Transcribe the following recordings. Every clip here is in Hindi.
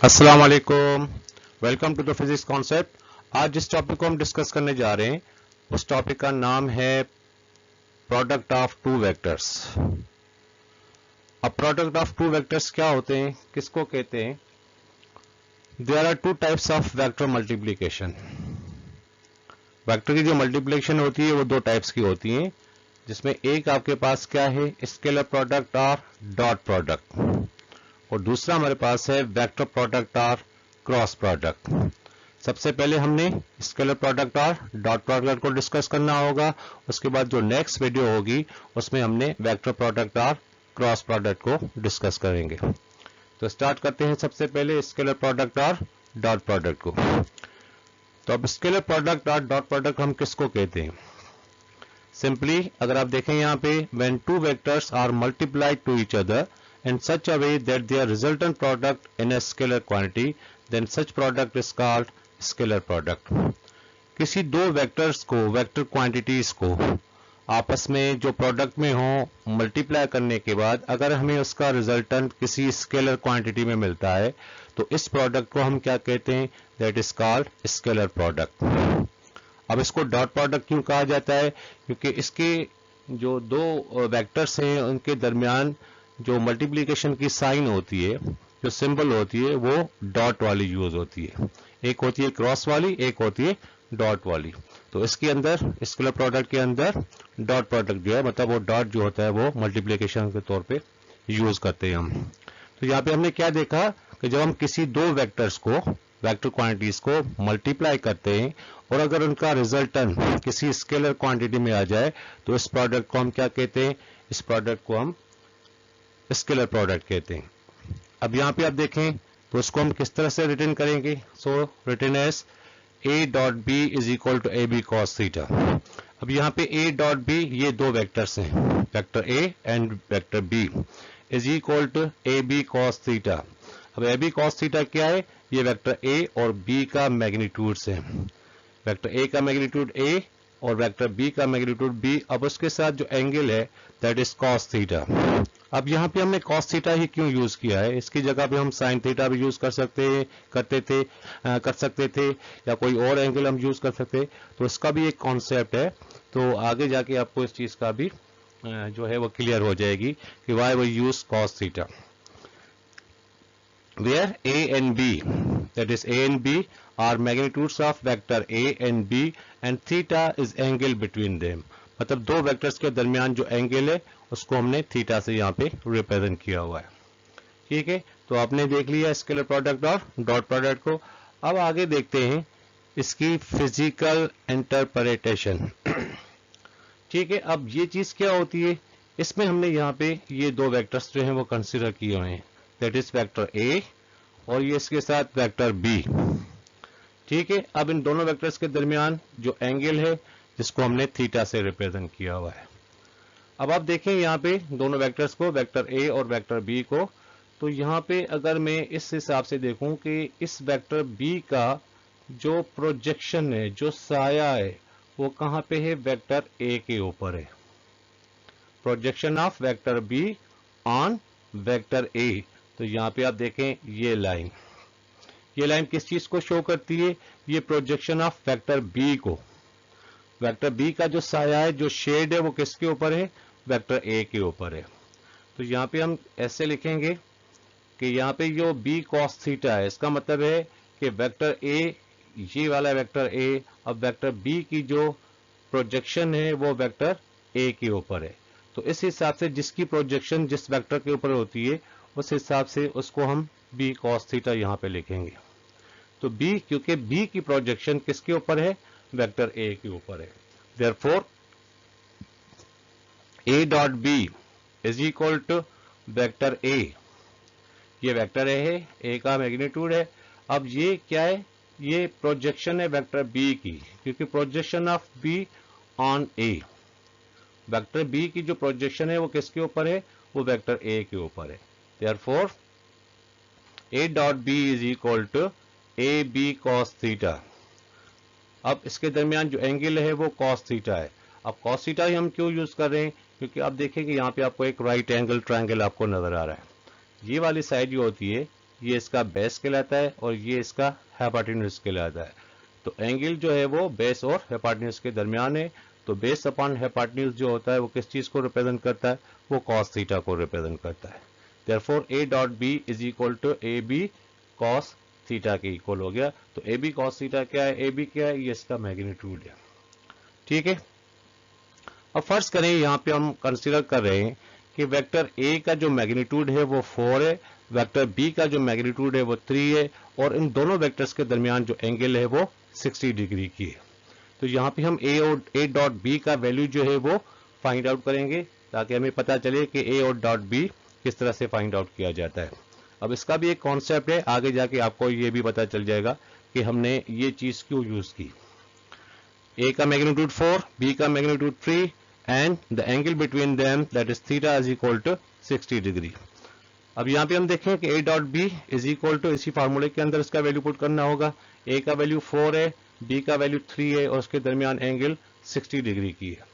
अस्सलाम वालेकुम, welcome to the physics concept. आज जिस टॉपिक को हम डिस्कस करने जा रहे हैं उस टॉपिक का नाम है प्रोडक्ट ऑफ टू वेक्टर्स। अब प्रोडक्ट ऑफ टू वेक्टर्स क्या होते हैं, किसको कहते हैं? There are two types of vector multiplication. Vector की जो मल्टीप्लिकेशन होती है वो दो टाइप्स की होती है, जिसमें एक आपके पास क्या है, स्केलर प्रोडक्ट और डॉट प्रोडक्ट, और दूसरा हमारे पास है वेक्टर प्रोडक्ट और क्रॉस प्रोडक्ट। सबसे पहले हमने स्केलर प्रोडक्ट और डॉट प्रोडक्ट को डिस्कस करना होगा, उसके बाद जो नेक्स्ट वीडियो होगी उसमें हमने वेक्टर प्रोडक्ट और क्रॉस प्रोडक्ट को डिस्कस करेंगे। तो स्टार्ट करते हैं सबसे पहले स्केलर प्रोडक्ट और डॉट प्रोडक्ट को। तो अब स्केलर प्रोडक्ट और डॉट प्रोडक्ट हम किसको कहते हैं? सिंपली अगर आप देखें यहाँ पे, when two vectors are multiplied to each other in such a way that their resultant product in a scalar quantity, then such product is called scalar product। किसी दो वेक्टर्स को, वेक्टर क्वांटिटीज को आपस में जो प्रोडक्ट में हो मल्टीप्लाई करने के बाद अगर हमें उसका रिजल्टेंट किसी स्केलर क्वांटिटी में मिलता है तो इस प्रोडक्ट को हम क्या कहते हैं? That is called scalar product. अब इसको डॉट प्रोडक्ट क्यों कहा जाता है? क्योंकि इसके जो दो वेक्टर्स हैं उनके दरमियान जो मल्टीप्लिकेशन की साइन होती है, जो सिंबल होती है, वो डॉट वाली यूज होती है। एक होती है क्रॉस वाली, एक होती है डॉट वाली। तो इसके अंदर स्केलर प्रोडक्ट के अंदर डॉट प्रोडक्ट जो है, मतलब वो डॉट जो होता है वो मल्टीप्लिकेशन के तौर पे यूज करते हैं हम। तो यहाँ पे हमने क्या देखा कि जब हम किसी दो वेक्टर्स को, वेक्टर क्वांटिटीज को मल्टीप्लाई करते हैं और अगर उनका रिजल्टेंट किसी स्केलर क्वांटिटी में आ जाए तो इस प्रोडक्ट को हम क्या कहते हैं? इस प्रोडक्ट को हम स्केलर प्रोडक्ट कहते हैं। अब यहाँ पे आप देखें तो उसको हम किस तरह से रिटर्न करेंगे? So return as a dot B is equal to A B cos theta. अब यहाँ पे a डॉट b ये दो वेक्टर्स हैं, vector a and vector b is equal to A B cos theta. अब ए बी कॉस थीटा क्या है? ये वेक्टर a और b का मैग्नीट्यूड है। वेक्टर a का मैग्नीट्यूड a और वेक्टर b का मैग्नीट्यूड b। अब उसके साथ जो एंगल है दैट इज कॉस थीटा। अब यहाँ पे हमने कॉस थीटा ही क्यों यूज किया है? इसकी जगह पे हम साइन थीटा भी यूज कर सकते थे या कोई और एंगल हम यूज कर सकते। तो इसका भी एक कॉन्सेप्ट है, तो आगे जाके आपको इस चीज का भी जो है वो क्लियर हो जाएगी कि why we use cos theta. Where a and b, that is a and b are magnitudes of vector a and b and theta is angle between them। मतलब दो वेक्टर्स के दरमियान जो एंगल है उसको हमने थीटा से यहाँ पे रिप्रेजेंट किया हुआ है। ठीक है, तो आपने देख लिया स्केलर प्रोडक्ट और डॉट प्रोडक्ट को। अब आगे देखते हैं इसकी फिजिकल इंटरप्रिटेशन। ठीक है, अब ये चीज क्या होती है? इसमें हमने यहाँ पे ये दो वेक्टर्स जो हैं वो कंसिडर किए हुए हैं, दैट इज वेक्टर ए और ये इसके साथ वेक्टर बी। ठीक है, अब इन दोनों वेक्टर्स के दरमियान जो एंगल है जिसको हमने थीटा से रिप्रेजेंट किया हुआ है। अब आप देखें यहाँ पे दोनों वेक्टर्स को, वेक्टर ए और वेक्टर बी को, तो यहाँ पे अगर मैं इस हिसाब से देखूं कि इस वेक्टर बी का जो प्रोजेक्शन है, जो साया है, वो कहाँ पे है? वेक्टर ए के ऊपर है। Projection of vector be on vector A. तो यहाँ पे आप देखें ये लाइन किस चीज को शो करती है? ये प्रोजेक्शन ऑफ वेक्टर बी को। वेक्टर बी का जो साया है, जो शेड है, वो किसके ऊपर है? वेक्टर ए के ऊपर है। तो यहाँ पे हम ऐसे लिखेंगे कि यहाँ पे जो बी कॉस थीटा है, इसका मतलब है कि वेक्टर ए, ये वाला वेक्टर ए, अब वेक्टर बी की जो प्रोजेक्शन है वो वेक्टर ए के ऊपर है। तो इस हिसाब से जिसकी प्रोजेक्शन जिस वेक्टर के ऊपर होती है उस हिसाब से उसको हम बी कॉस थीटा यहाँ पे लिखेंगे। तो बी, क्योंकि बी की प्रोजेक्शन किसके ऊपर है? वेक्टर ए के ऊपर है। Therefore A dot B is equal to vector A. ये वेक्टर ए है, ए का मैग्नीट्यूड है। अब ये क्या है? ये प्रोजेक्शन है वेक्टर बी की, क्योंकि projection of B on A, vector B की जो प्रोजेक्शन है वो किसके ऊपर है? वो वेक्टर ए के ऊपर है। Therefore A dot B is equal to A B cos theta. अब इसके दरमियान जो एंगल है वो कॉस थीटा है। अब कॉस थीटा ही हम क्यों यूज कर रहे हैं? क्योंकि आप देखें कि यहाँ पे आपको एक राइट एंगल ट्रायंगल आपको नजर आ रहा है। ये वाली साइड जो होती है ये इसका बेस कहलाता है और ये इसका हाइपोटेन्यूज कहलाता है। तो एंगल जो है वो बेस और हाइपोटेन्यूज के दरमियान है। तो बेस अपॉन हाइपोटेन्यूज जो होता है वो किस चीज को रिप्रेजेंट करता है, वो cos थीटा को रिप्रेजेंट करता है। Therefore A dot B is equal to A B cos theta के इक्वल हो गया। तो ए बी कॉस थीटा क्या है, ए बी क्या है, ये इसका मैग्नीट्यूड है। ठीक है, अब फर्ज करें यहाँ पे हम कंसीडर कर रहे हैं कि वेक्टर ए का जो मैग्नीट्यूड है वो 4 है, वेक्टर बी का जो मैग्नीट्यूड है वो 3 है, और इन दोनों वेक्टर्स के दरमियान जो एंगल है वो 60 डिग्री की है। तो यहाँ पे हम ए और ए डॉट बी का वैल्यू जो है वो फाइंड आउट करेंगे, ताकि हमें पता चले कि ए और डॉट बी किस तरह से फाइंड आउट किया जाता है। अब इसका भी एक कॉन्सेप्ट है, आगे जाके आपको ये भी पता चल जाएगा कि हमने ये चीज क्यों यूज की। ए का मैग्नीट्यूड 4, बी का magnitude 3 and the angle between them that is theta is equal to 60 degree. अब यहाँ पे हम देखें कि A dot B is equal to, इसी फार्मूले के अंदर इसका वैल्यू पुट करना होगा। ए का वैल्यू 4 है, बी का वैल्यू 3 है और उसके दरमियान एंगल 60 डिग्री की है,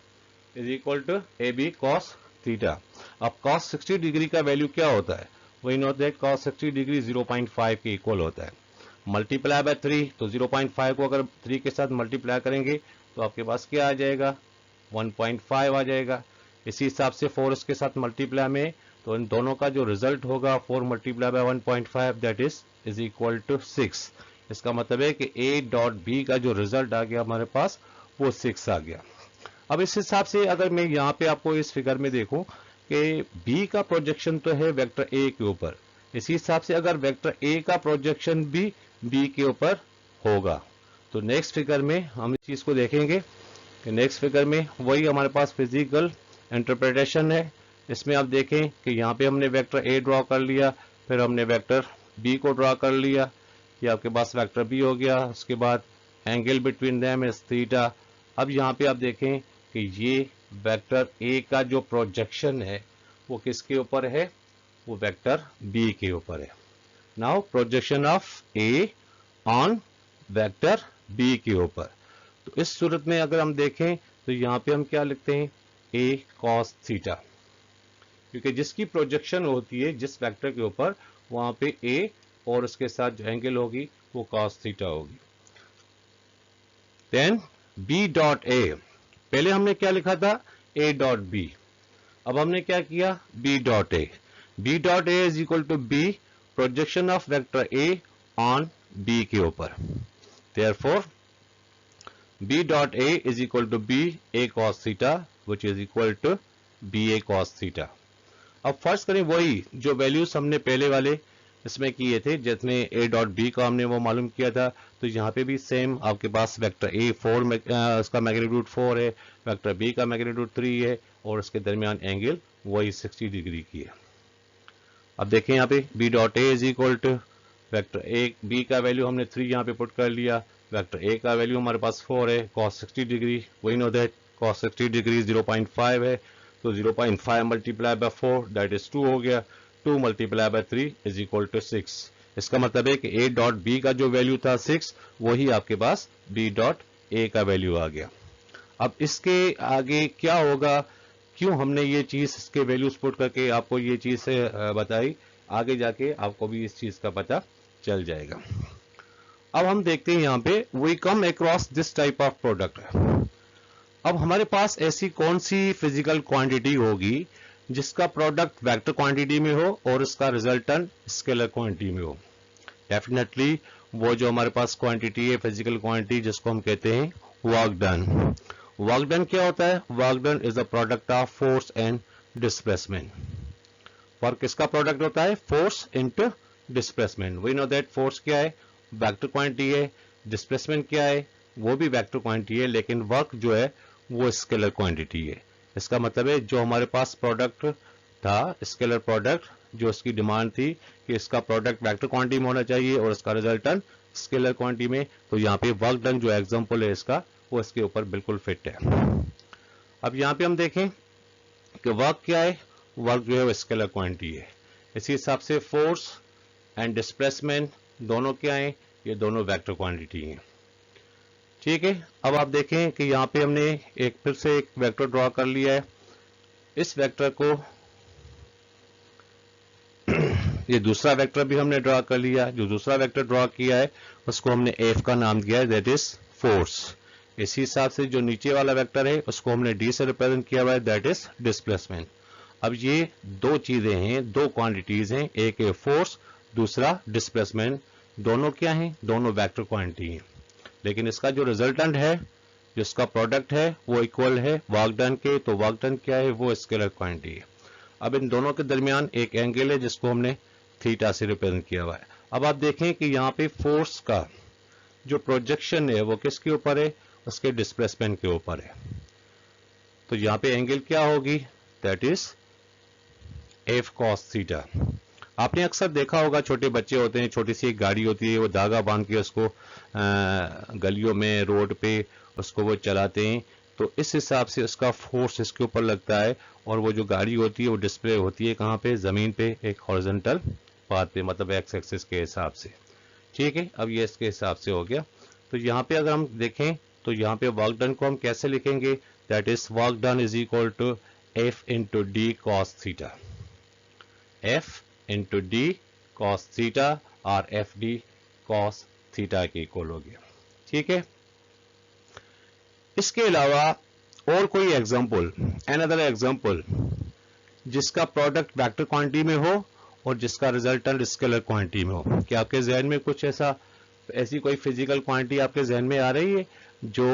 is equal to A B cos theta. अब कॉस 60 डिग्री का वैल्यू क्या होता है, we know that cos 60 degree 0.5 के इक्वल होता है। मल्टीप्लाई बाय 3, तो 0.5 को अगर 3 के साथ मल्टीप्लाई करेंगे तो आपके पास क्या आ जाएगा, 1.5 आ जाएगा। इसी हिसाब से 4 इसके साथ मल्टीप्लाई में, तो इन दोनों का जो रिजल्ट होगा 4 multiply by 1.5 that is equal to 6। इसका मतलब है कि ए डॉट बी का जो रिजल्ट आ गया हमारे पास वो 6 आ गया। अब इस हिसाब से अगर मैं यहाँ पे आपको इस फिगर में देखूं कि बी का प्रोजेक्शन तो है वेक्टर ए के ऊपर, इसी हिसाब से अगर वेक्टर ए का प्रोजेक्शन भी बी के ऊपर होगा, तो नेक्स्ट फिगर में हम इस चीज को देखेंगे कि नेक्स्ट फिगर में वही हमारे पास फिजिकल इंटरप्रिटेशन है। इसमें आप देखें कि यहाँ पे हमने वेक्टर ए ड्रॉ कर लिया, फिर हमने वेक्टर बी को ड्रॉ कर लिया, ये आपके पास वेक्टर बी हो गया। उसके बाद angle between them is theta. अब यहाँ पे आप देखें कि ये वेक्टर ए का जो प्रोजेक्शन है वो किसके ऊपर है, वो वेक्टर बी के ऊपर है। Now projection of A on vector B के ऊपर, तो इस सूरत में अगर हम देखें तो यहाँ पे हम क्या लिखते हैं, ए कॉस थीटा, क्योंकि जिसकी प्रोजेक्शन होती है जिस वेक्टर के ऊपर, वहां पे ए और उसके साथ जो एंगल होगी वो कॉस थीटा होगी। देन बी डॉट ए, पहले हमने क्या लिखा था, ए डॉट बी, अब हमने क्या किया, B dot A. B dot A is equal to B projection of vector A on B के ऊपर। Therefore B dot A is equal to B A cos theta which is equal to B A cos theta. अब फर्स्ट करें वही जो वैल्यूज हमने पहले वाले इसमें किए थे, जिसमें ए डॉट बी का हमने वो मालूम किया था, तो यहाँ पे भी सेम आपके पास वेक्टर ए 4 में उसका मैग्नीट्यूड 4 है, वेक्टर बी का मैग्नीट्यूड 3 है और उसके दरमियान एंगल वही 60 डिग्री की है। अब देखें यहाँ पे B dot A is equal to vector A, B का वैल्यू हमने 3 यहाँ पे पुट कर लिया, वेक्टर ए का वैल्यू हमारे पास 4 है, cos 60 degree, we know that cos 60 degree 0.5 है, तो 0.5 मल्टीप्लाई बाय 4 दैट इज 2 हो गया, 2 multiply by 3 is equal to 6। इसका मतलब है कि ए डॉट बी का जो वैल्यू था 6, वही आपके पास बी डॉट ए का वैल्यू आ गया। अब इसके आगे क्या होगा, क्यों हमने ये चीज इसके वैल्यूज पुट करके आपको ये चीज बताई, आगे जाके आपको भी इस चीज का पता चल जाएगा। अब हम देखते हैं यहाँ पे we come across this type of product. अब हमारे पास ऐसी कौन सी फिजिकल क्वांटिटी होगी जिसका प्रोडक्ट वेक्टर क्वांटिटी में हो और इसका रिजल्टेंट स्केलर क्वांटिटी में हो। डेफिनेटली वो जो हमारे पास क्वांटिटी है, फिजिकल क्वांटिटी, जिसको हम कहते हैं वर्क डन। वर्क डन क्या होता है, work done is the product of force and displacement. Work किसका प्रोडक्ट होता है, force into displacement. We know that force क्या है, वेक्टर क्वांटिटी है, डिस्प्लेसमेंट क्या है, वो भी वेक्टर क्वांटिटी है, लेकिन वर्क जो है वो स्केलर क्वांटिटी है। इसका मतलब है जो हमारे पास प्रोडक्ट था, स्केलर प्रोडक्ट, जो इसकी डिमांड थी कि इसका प्रोडक्ट वेक्टर क्वांटिटी में होना चाहिए और इसका रिजल्टेंट स्केलर क्वांटिटी में, तो यहाँ पे वर्क डन जो एग्जांपल है इसका, वो इसके ऊपर बिल्कुल फिट है। अब यहाँ पे हम देखें कि वर्क क्या है, वर्क जो है वो स्केलर क्वांटिटी है। इसी हिसाब से फोर्स एंड डिस्प्लेसमेंट दोनों क्या है, ये दोनों वेक्टर क्वांटिटी हैं। ठीक है, अब आप देखें कि यहाँ पे हमने एक फिर से एक वेक्टर ड्रॉ कर लिया है। इस वेक्टर को ये दूसरा वेक्टर भी हमने ड्रॉ कर लिया। जो दूसरा वेक्टर ड्रॉ किया है उसको हमने एफ का नाम दिया है, दैट इज फोर्स। इसी हिसाब से जो नीचे वाला वेक्टर है उसको हमने डी से रिप्रेजेंट किया हुआ है, दैट इज डिस्प्लेसमेंट। अब ये दो चीजें हैं, दो क्वांटिटीज हैं, एक है फोर्स, दूसरा डिस्प्लेसमेंट। दोनों क्या हैं? दोनों वेक्टर क्वांटिटी हैं, लेकिन इसका जो रिजल्टेंट है, जिसका प्रोडक्ट है, वो इक्वल है वर्क डन के। तो वर्क डन क्या है? वो स्केलर क्वांटिटी है। अब इन दोनों के दरमियान एक एंगल है जिसको हमने थीटा से रिप्रेजेंट किया हुआ है। अब आप देखें कि यहाँ पे फोर्स का जो प्रोजेक्शन है वो किसके ऊपर है? उसके डिस्प्लेसमेंट के ऊपर है। तो यहाँ पे एंगल क्या होगी? That is F cos theta. आपने अक्सर देखा होगा, छोटे बच्चे होते हैं, छोटी सी एक गाड़ी होती है, वो धागा बांध के उसको गलियों में, रोड पे उसको वो चलाते हैं। तो इस हिसाब से उसका फोर्स इसके ऊपर लगता है, और वो जो गाड़ी होती है वो डिस्प्ले होती है कहाँ पे? जमीन पे, एक हॉरिजॉन्टल पाथ पे, मतलब एक्स एक्सिस के हिसाब से। ठीक है, अब ये इसके हिसाब से हो गया। तो यहाँ पे अगर हम देखें तो यहाँ पे वर्क डन को हम कैसे लिखेंगे? That is work done is equal to F into D cos theta. F into D cos theta और एफ डी कॉस थीटा के इक्वल हो गया। ठीक है, इसके अलावा और कोई एग्जांपल, अनदर एग्जांपल, जिसका प्रोडक्ट वेक्टर क्वांटिटी में हो और जिसका रिजल्टेंट स्केलर क्वांटिटी में हो। क्या आपके जहन में कुछ ऐसी कोई फिजिकल क्वांटिटी आपके जहन में आ रही है जो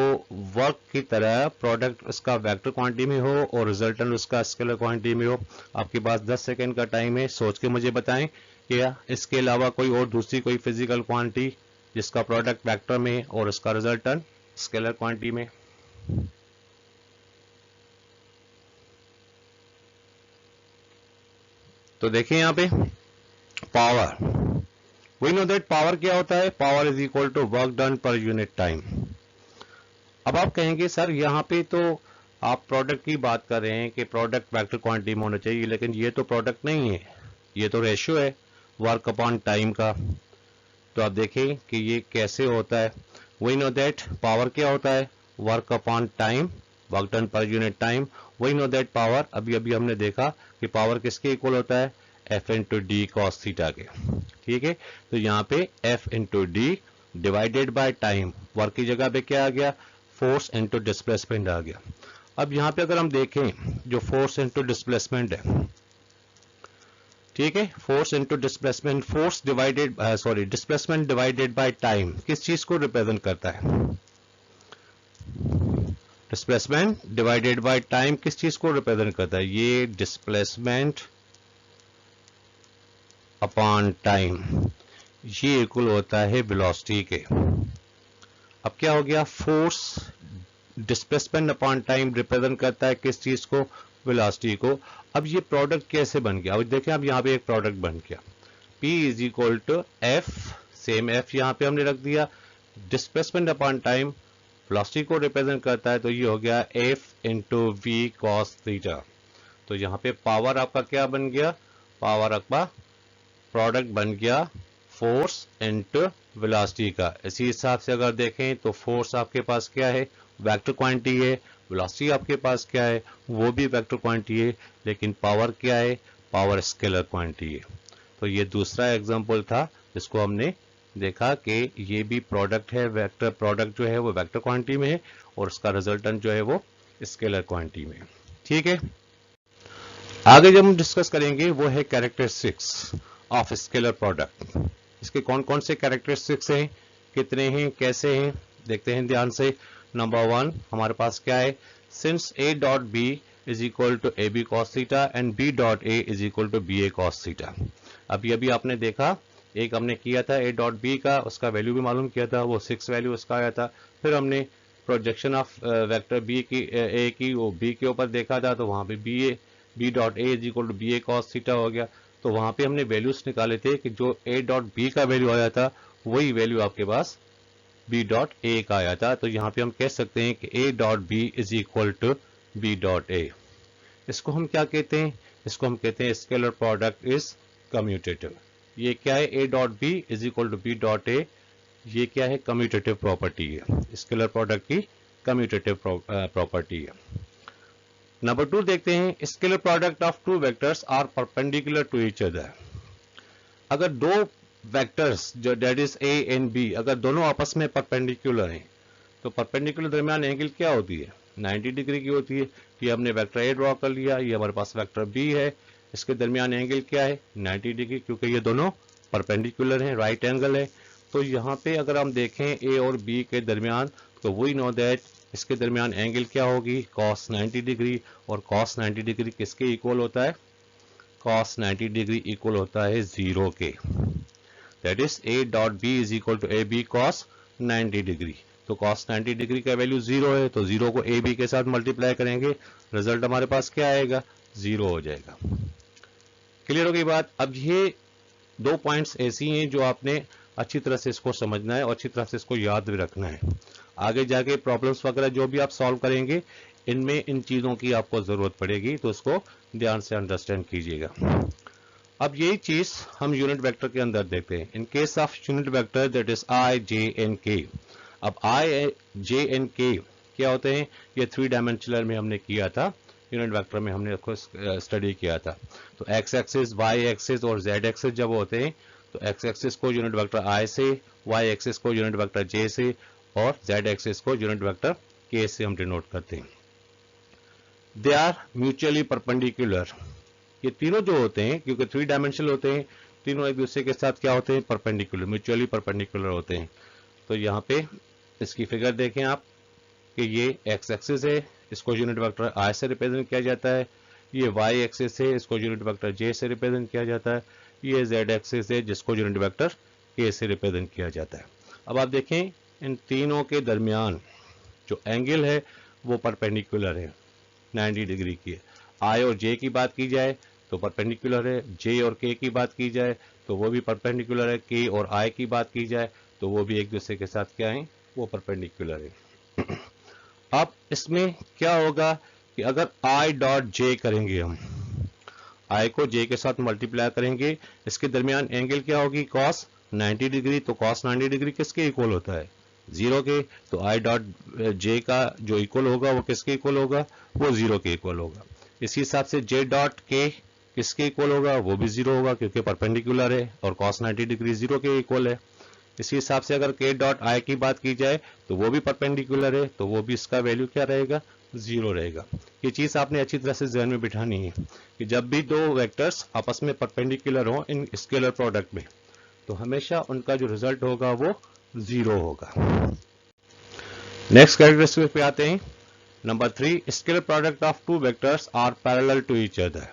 वर्क की तरह प्रोडक्ट उसका वेक्टर क्वांटिटी में हो और रिजल्टेंट उसका स्केलर क्वांटिटी में हो? आपके पास 10 सेकंड का टाइम है, सोच के मुझे बताएं कि इसके अलावा कोई और दूसरी कोई फिजिकल क्वांटिटी जिसका प्रोडक्ट वेक्टर में और उसका रिजल्टेंट स्केलर क्वांटिटी में। तो देखिए यहाँ पे power, we know that power क्या होता है? Power is equal to work done per unit time. अब आप कहेंगे सर यहाँ पे तो आप प्रोडक्ट की बात कर रहे हैं कि प्रोडक्ट वेक्टर क्वांटिटी में होना चाहिए, लेकिन ये तो प्रोडक्ट नहीं है, ये तो रेशियो है वर्क अपॉन टाइम का। तो आप देखें कि ये कैसे होता है। वी नो दैट पावर क्या होता है? Work upon time, work done per unit time. We know that power, अभी अभी हमने देखा कि पावर किसके इक्वल होता है? F into D cos theta के। ठीक है, तो यहाँ पे F into D divided by time, work की जगह पे क्या आ गया? फोर्स इंटू डिस्प्लेसमेंट आ गया। अब यहाँ पे अगर हम देखें जो फोर्स इंटू डिस्प्लेसमेंट है, ठीक है, force into displacement, force divided displacement divided by time किस चीज को रिप्रेजेंट करता है? डिस्प्लेसमेंट डिवाइडेड बाय टाइम किस चीज को रिप्रेजेंट करता है? ये डिस्प्लेसमेंट अपॉन टाइम, ये इक्वल होता है वेलोसिटी के। अब क्या हो गया? Force displacement upon time represent करता है किस चीज को? वेलोसिटी को। अब ये प्रोडक्ट कैसे बन गया? अब देखें, अब यहाँ पे एक प्रोडक्ट बन गया, P is equal to F, same F यहाँ पे हमने रख दिया, डिस्प्लेसमेंट अपॉन टाइम वेलोसिटी को रिप्रेजेंट करता है, तो ये हो गया F into V cos theta. तो यहाँ पे पावर आपका क्या बन गया? पावर आपका प्रोडक्ट बन गया फोर्स इंटू वेलोसिटी का। इसी हिसाब से अगर देखें तो फोर्स आपके पास क्या है? वेक्टर क्वांटिटी है। वेलोसिटी आपके पास क्या है? वो भी वेक्टर क्वांटिटी है, लेकिन पावर क्या है? पावर स्केलर क्वांटिटी है। तो ये दूसरा एग्जांपल था जिसको हमने देखा कि ये भी प्रोडक्ट है, वेक्टर प्रोडक्ट जो है वो वेक्टर क्वांटिटी में है और उसका रिजल्टेंट जो है वो स्केलर क्वांटिटी में है। ठीक है, आगे जब हम डिस्कस करेंगे वो है कैरेक्टरिस्टिक्स ऑफ स्केलर प्रोडक्ट। इसके कौन कौन से कैरेक्टरिस्टिक्स हैं, कितने हैं, कैसे हैं, देखते हैं ध्यान से। नंबर 1 हमारे पास क्या है? Since a dot b is equal to A B cos theta and b dot a is equal to B A cos theta. अभी अभी आपने देखा, एक हमने किया था a डॉट b का, उसका वैल्यू भी मालूम किया था, वो 6 वैल्यू उसका आया था। फिर हमने प्रोजेक्शन ऑफ वेक्टर b की a की वो b के ऊपर देखा था, तो वहां पे b dot a is equal to B A cos theta हो गया। तो वहां पे हमने वैल्यूज निकाले थे कि जो a डॉट b का वैल्यू आया था वही वैल्यू आपके पास b डॉट a का आया था। तो यहाँ पे हम कह सकते हैं कि a dot b is equal to b dot a। इसको हम क्या कहते हैं? इसको हम कहते हैं स्केलर प्रोडक्ट इज कम्यूटेटिव। ये क्या है? a dot b is equal to b dot a, ये क्या है? कम्यूटेटिव प्रॉपर्टी है, स्केलर प्रोडक्ट की कम्यूटेटिव प्रॉपर्टी है। नंबर 2 देखते हैं, scalar product of two vectors are perpendicular to each other. अगर दो वेक्टर्स जो that is A and B अगर दोनों आपस में परपेंडिकुलर हैं तो परपेंडिकुलर दरमियान एंगल क्या होती है? 90 डिग्री की होती है। ये हमने वेक्टर ए ड्रॉ कर लिया, ये हमारे पास वेक्टर बी है, इसके दरमियान एंगल क्या है? 90 डिग्री, क्योंकि ये दोनों परपेंडिकुलर हैं, राइट एंगल है। तो यहाँ पे अगर हम देखें ए और बी के दरमियान, तो वी नो दैट इसके दरमियान एंगल क्या होगी? cos 90 degree. और cos 90 डिग्री किसके इक्वल होता है? cos 90 डिग्री इक्वल होता है 0 के। That is a dot b is equal to A B cos 90 degree. तो cos 90 डिग्री का वैल्यू 0 है, तो 0 को ए बी के साथ मल्टीप्लाई करेंगे, रिजल्ट हमारे पास क्या आएगा? 0 हो जाएगा। क्लियर हो गई बात? अब ये दो पॉइंट्स ऐसी हैं जो आपने अच्छी तरह से इसको समझना है और अच्छी तरह से इसको याद भी रखना है। आगे जाके प्रॉब्लम्स वगैरह जो भी आप सॉल्व करेंगे इनमें इन चीजों की आपको जरूरत पड़ेगी, तो इसको ध्यान से अंडरस्टैंड कीजिएगा। अब यही चीज हम यूनिट वेक्टर के अंदर देखते हैं। In case of unit vector that is I J and K. अब आई जे एन के क्या होते हैं? ये 3 डायमेंशनल में हमने किया था, यूनिट वेक्टर में हमने इसको स्टडी किया था। तो एक्स एक्सिस, वाई एक्सिस और जेड एक्सिस जब होते हैं तो एक्स एक्सिस को यूनिट वेक्टर आई से, वाई एक्सिस को यूनिट वेक्टर जे से और जेड एक्सिस को यूनिट वेक्टर के से हम डिनोट करते हैं। They are mutually perpendicular. ये तीनों जो होते हैं, क्योंकि 3 डायमेंशनल होते हैं, तीनों एक दूसरे के साथ क्या होते हैं? परपेंडिकुलर, म्यूचुअली परपेंडिकुलर होते हैं। तो यहाँ पे इसकी फिगर देखें आप कि ये एक्स एक्सिस है, इसको यूनिट वेक्टर आई से रिप्रेजेंट किया जाता है। ये वाई एक्सिस है, इसको यूनिट वेक्टर जे से रिप्रेजेंट किया जाता है। ये जेड एक्सिस है, जिसको यूनिट वेक्टर के से रिप्रेजेंट किया जाता है। अब आप देखें इन तीनों के दरमियान जो एंगल है वो परपेंडिकुलर है, 90 डिग्री की है। आई और जे की बात की जाए तो परपेंडिकुलर है, जे और के की बात की जाए तो वो भी परपेंडिकुलर है, के और आई की बात की जाए तो वो भी एक दूसरे के साथ क्या है? वो परपेंडिकुलर है। अब इसमें क्या होगा कि अगर आई डॉट जे करेंगे, हम आई को जे के साथ मल्टीप्लाई करेंगे, इसके दरमियान एंगल क्या होगी? cos 90 degree. तो cos 90 डिग्री किसके इक्वल होता है? 0 के। तो आई डॉट जे का जो इक्वल होगा वो किसके इक्वल होगा? वो 0 के इक्वल होगा। इसी हिसाब से जे डॉट के किसके इक्वल होगा? वो भी 0 होगा, क्योंकि परपेंडिकुलर है और cos 90 डिग्री 0 के इक्वल है। इसी हिसाब से अगर k डॉट आई की बात की जाए तो वो भी परपेंडिकुलर है, तो वो भी इसका वैल्यू क्या रहेगा? 0 रहेगा। ये चीज आपने अच्छी तरह से ध्यान में बिठानी है कि जब भी दो वेक्टर्स आपस में परपेंडिकुलर हो इन स्केलर प्रोडक्ट में, तो हमेशा उनका जो रिजल्ट होगा वो 0 होगा। नेक्स्ट कैरेक्टरिस्टिक पे आते हैं। Number 3, scalar product of 2 vectors are parallel to each other.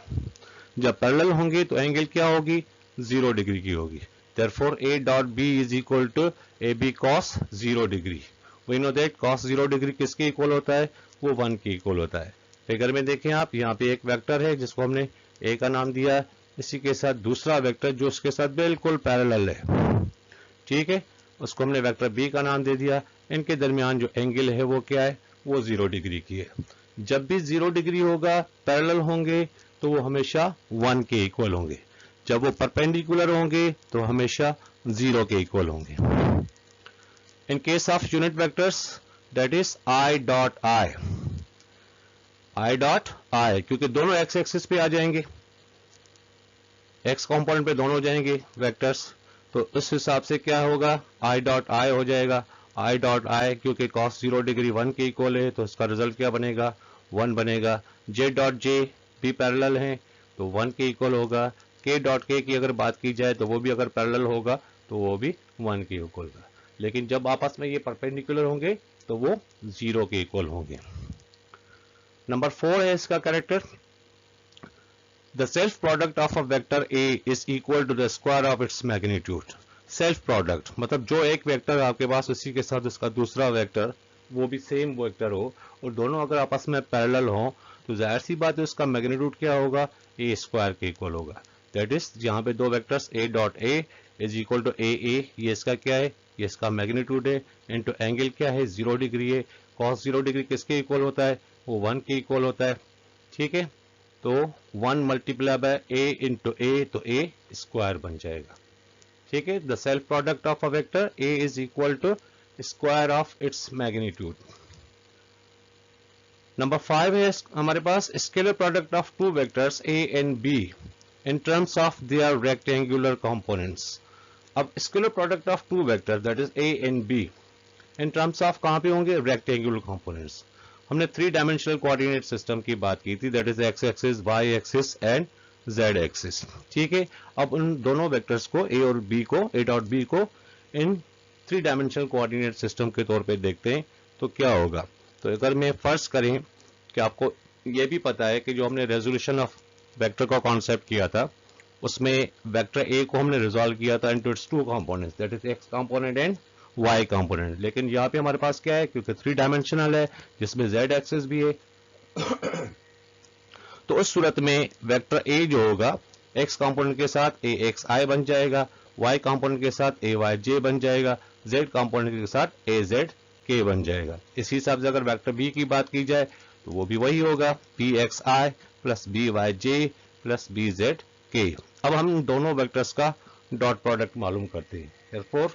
जब पैरेलल होंगे तो एंगल क्या होगी? 0 डिग्री की होगी। Therefore, A dot B is equal to AB cos 0 degree. We know that cos 0 degree किसके इक्वल होता है? वो 1 के इक्वल होता है। फिगर में देखें आप, यहाँ पे एक वेक्टर है जिसको हमने A का नाम दिया, इसी के साथ दूसरा वेक्टर जो उसके साथ बिल्कुल पैरेलल है, ठीक है, उसको हमने वेक्टर B का नाम दे दिया। इनके दरमियान जो एंगल है वो क्या है? वो 0 डिग्री की है। जब भी 0 डिग्री होगा, पैरेलल होंगे, तो वो हमेशा 1 के इक्वल होंगे। जब वो परपेंडिकुलर होंगे तो हमेशा 0 के इक्वल होंगे। इन case of unit vectors that is I dot I, I dot आई, क्योंकि दोनों एक्स एक्सिस पे आ जाएंगे, एक्स कंपोनेंट पे दोनों जाएंगे वेक्टर्स, तो इस हिसाब से क्या होगा? आई डॉट आई हो जाएगा। आई डॉट आई क्योंकि cos 0 डिग्री 1 के इक्वल है, तो इसका रिजल्ट क्या बनेगा? 1 बनेगा। जे डॉट जे भी पैरेलल है तो 1 के इक्वल होगा। के डॉट के की अगर बात की जाए तो वो भी अगर पैरेलल होगा तो वो भी 1 के इक्वल होगा। लेकिन जब आपस में ये परपेंडिकुलर होंगे तो वो 0 के इक्वल होंगे। नंबर 4 है इसका character, the self product of a vector A is equal to the square of its magnitude. Self product मतलब जो एक वेक्टर आपके पास उसी के साथ उसका दूसरा वेक्टर वो भी सेम वेक्टर हो और दोनों अगर आपस में पैरेलल हो, तो जाहिर सी बात है उसका मैग्नीट्यूड क्या होगा? ए स्क्वायर के इक्वल होगा। दैट इज यहाँ पे दो vectors A dot A is equal to A, ये इसका क्या है? ये इसका मैग्नीट्यूड है, इनटू एंगल क्या है? 0 डिग्री है। cos 0 डिग्री किसके इक्वल होता है? वो 1 के इक्वल होता है, ठीक है। तो 1 multiply by A into A, तो ए स्क्वायर बन जाएगा, ठीक है। The self product of a vector A is equal to square of its magnitude. Number 5 है हमारे पास, scalar product of 2 vectors A and B in terms of their rectangular components. अब scalar product of two vector that is A and B in terms of कहां पे होंगे, रेक्टेंगुलर कंपोनेंट्स. हमने 3 डायमेंशनल कोऑर्डिनेट सिस्टम की बात की थी, that is X axis, Y axis and Z axis. ठीक है, अब उन दोनों वेक्टर्स को ए और बी को, ए डॉट बी को इन 3 डायमेंशनल कोऑर्डिनेट सिस्टम के तौर पे देखते हैं तो क्या होगा. तो अगर मैं फर्स्ट करें कि आपको ये भी पता है कि जो हमने रेजोल्यूशन ऑफ वेक्टर का कॉन्सेप्ट किया था उसमें वेक्टर ए को हमने रिजॉल्व किया था into its 2 components, that is X component and Y component. लेकिन यहाँ पे हमारे पास क्या है, क्योंकि 3 डायमेंशनल है जिसमें जेड एक्सिस भी है तो उस सूरत में वेक्टर ए जो होगा एक्स कंपोनेंट के साथ ए एक्स आई बन जाएगा, वाई कंपोनेंट के साथ ए वाई जे बन जाएगा, जेड कंपोनेंट के साथ ए जेड के बन जाएगा. इसी हिसाब से अगर वेक्टर बी की बात की जाए तो वो भी वही होगा, B X I plus B Y J plus B Z K. अब हम दोनों वेक्टर्स का डॉट प्रोडक्ट मालूम करते हैं. therefore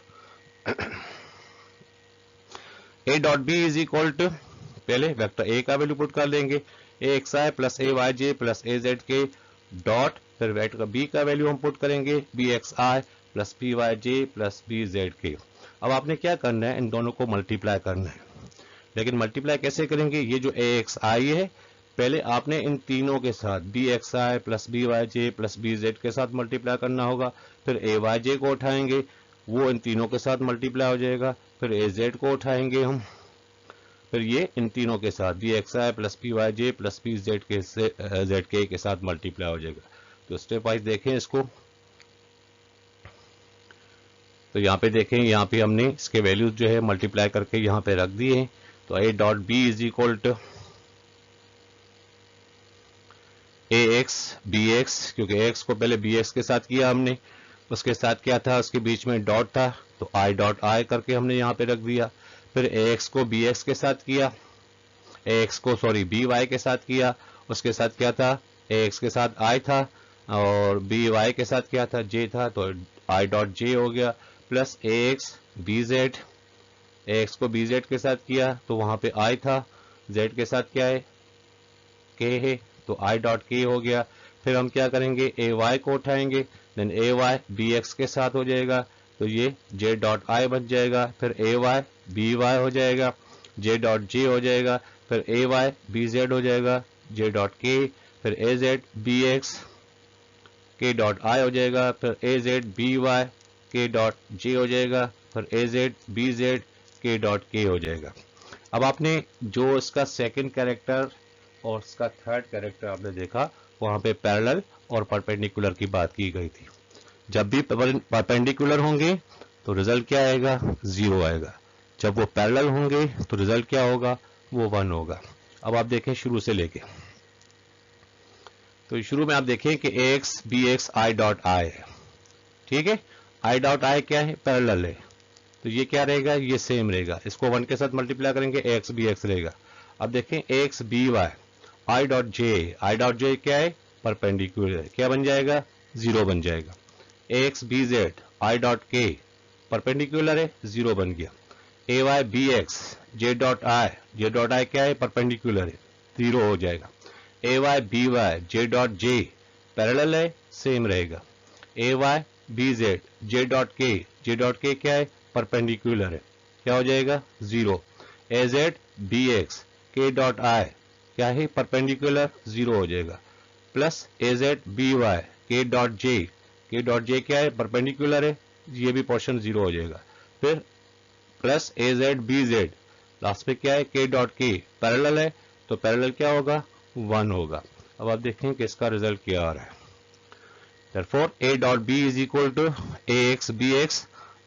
A dot B is equal to, पहले वेक्टर ए का वैल्यू पुट कर लेंगे, A X I plus A Y J plus A Z K dot, फिर वेक्टर बी का वैल्यू हम पुट करेंगे, B X I plus B Y J plus B Z K. अब आपने क्या करना है, इन दोनों को मल्टीप्लाई करना है. लेकिन मल्टीप्लाई कैसे करेंगे, ये जो ए एक्स आई है पहले आपने इन तीनों के साथ B X I plus B Y J plus B Z के साथ मल्टीप्लाई करना होगा. फिर ए वाई जे को उठाएंगे, वो इन तीनों के साथ मल्टीप्लाई हो जाएगा. फिर ए जेड को उठाएंगे हम, फिर ये इन तीनों के साथ B X I plus B Y J plus B Z के साथ मल्टीप्लाई हो जाएगा. तो स्टेप वाइज देखें इसको. तो यहाँ पे देखें, यहाँ पे हमने इसके वैल्यूज जो है मल्टीप्लाई करके यहाँ पे रख दिए हैं. तो A dot B is equal to A X B X, क्योंकि एक्स को पहले बी एक्स के साथ किया हमने, उसके साथ क्या था, उसके बीच में डॉट था तो आई डॉट आई करके हमने यहाँ पे रख दिया. फिर ए एक्स को बी एक्स के साथ किया, ए एक्स को सॉरी बी वाई के साथ किया, उसके साथ क्या था, ए एक्स के साथ आई था और बी वाई के साथ क्या था, जे था, तो आई डॉट जे हो गया. प्लस ए एक्स बी जेड, ए एक्स को बी जेड के साथ किया तो वहां पे आई था, जेड के साथ क्या है, के है, तो आई डॉट के हो गया. फिर हम क्या करेंगे, ए वाई को उठाएंगे, देन ए वाई बी एक्स के साथ हो जाएगा तो ये जे डॉट आई बन जाएगा. फिर ए वाई बी वाई हो जाएगा, जे डॉट जे हो जाएगा. फिर ए वाई बी जेड हो जाएगा, जे डॉट के. फिर ए Z B X K dot आई हो जाएगा. फिर ए जेड बी वाई के डॉट जे हो जाएगा. फिर ए Z B Z K dot के हो जाएगा. अब आपने जो इसका सेकंड कैरेक्टर और इसका थर्ड कैरेक्टर आपने देखा, वहां पे पैरेलल और परपेंडिकुलर की बात की गई थी. जब भी परपेंडिकुलर होंगे तो रिजल्ट क्या आएगा, 0 आएगा. जब वो पैरेलल होंगे तो रिजल्ट क्या होगा, वो 1 होगा. अब आप देखें शुरू से लेके, तो शुरू में आप देखें कि A X B X I dot I है. ठीक है, आई डॉट आई क्या है, पैरेलल है, तो ये क्या रहेगा, ये सेम रहेगा. इसको 1 के साथ मल्टीप्लाई करेंगे, ए एक्स बी एक्स रहेगा. अब देखें A X B Y I dot J क्या है, परपेंडिकुलर है, क्या बन जाएगा, 0 बन जाएगा. A X B Z I dot K perpendicular है, 0 बन गया. A Y B X J dot I क्या है, परपेंडिकुलर है, 0 हो जाएगा. A Y B Y J dot J parallel है, सेम रहेगा. A Y B Z J dot K क्या है, परपेंडिकुलर है, क्या हो जाएगा, 0. A Z B X K dot I क्या है, परपेंडिकुलर, 0 हो जाएगा. Plus A Z B Y के डॉट जे क्या है, परपेंडिकुलर है, ये भी पोर्शन 0 हो जाएगा. फिर plus A Z B Z last में क्या है, के डॉट के पैरेलल है, तो पैरेलल क्या होगा, 1 होगा. अब आप देखें कि इसका रिजल्ट क्या आ रहा है. therefore a dot b is equal to ax bx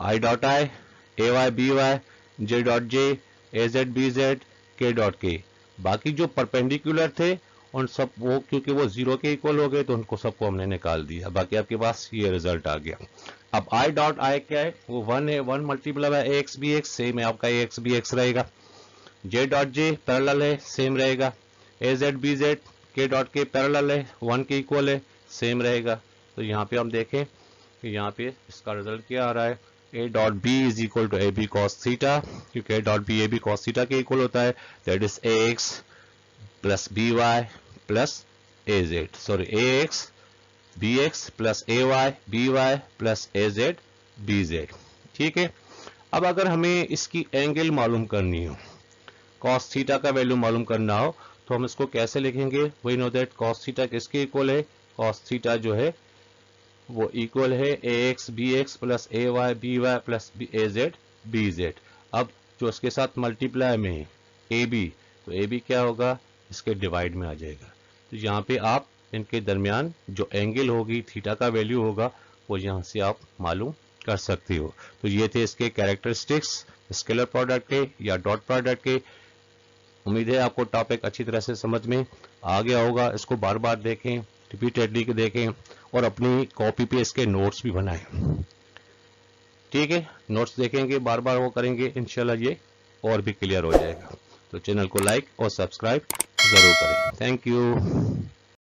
I dot I ay by j dot j az bz k dot k. बाकी जो परपेंडिकुलर थे उन सब वो क्योंकि वो 0 के इक्वल हो गए तो उनको सबको हमने निकाल दिया. बाकी आपके पास ये रिजल्ट आ गया. अब I डॉट I क्या है, वो 1 है, 1 multiply bye ax bx same है आपका, ax bx रहेगा. j डॉट j पैरेलल है, सेम रहेगा. az bz k dot k parallel है, 1 के इक्वल है, सेम रहेगा. तो यहाँ पे हम देखें कि यहाँ पे इसका रिजल्ट क्या आ रहा है, a dot B is equal to A B cos theta, क्योंकि a dot B A B cos theta के इक्वल होता है. That is A X plus B Y plus A Z, sorry A X B X plus A Y B Y plus A Z B Z. ठीक है, अब अगर हमें इसकी एंगल मालूम करनी हो, कॉस थीटा का वैल्यू मालूम करना हो, तो हम इसको कैसे लिखेंगे? We know that cos theta किसके इक्वल है? कॉस थीटा जो है वो इक्वल है A X B X plus A Y B Y plus A Z B Z. अब जो इसके साथ मल्टीप्लाई में है ए बी, तो ए बी क्या होगा? इसके डिवाइड में आ जाएगा। तो यहाँ पे आप इनके दरमियान जो एंगल होगी, थीटा का वैल्यू होगा, वो यहाँ से आप मालूम कर सकते हो। तो ये थे इसके कैरेक्टरिस्टिक्स स्केलर प्रोडक्ट के या डॉट प्रोडक्ट के। उम्मीद है आपको टॉपिक अच्छी तरह से समझ में आ गया होगा। इसको बार बार देखें, रिपीटेडली देखें और अपनी कॉपी पे इसके नोट्स भी बनाएं। ठीक है, नोट्स देखेंगे, बार बार वो करेंगे, इंशाल्लाह ये और भी क्लियर हो जाएगा। तो चैनल को लाइक और सब्सक्राइब जरूर करें। Thank you.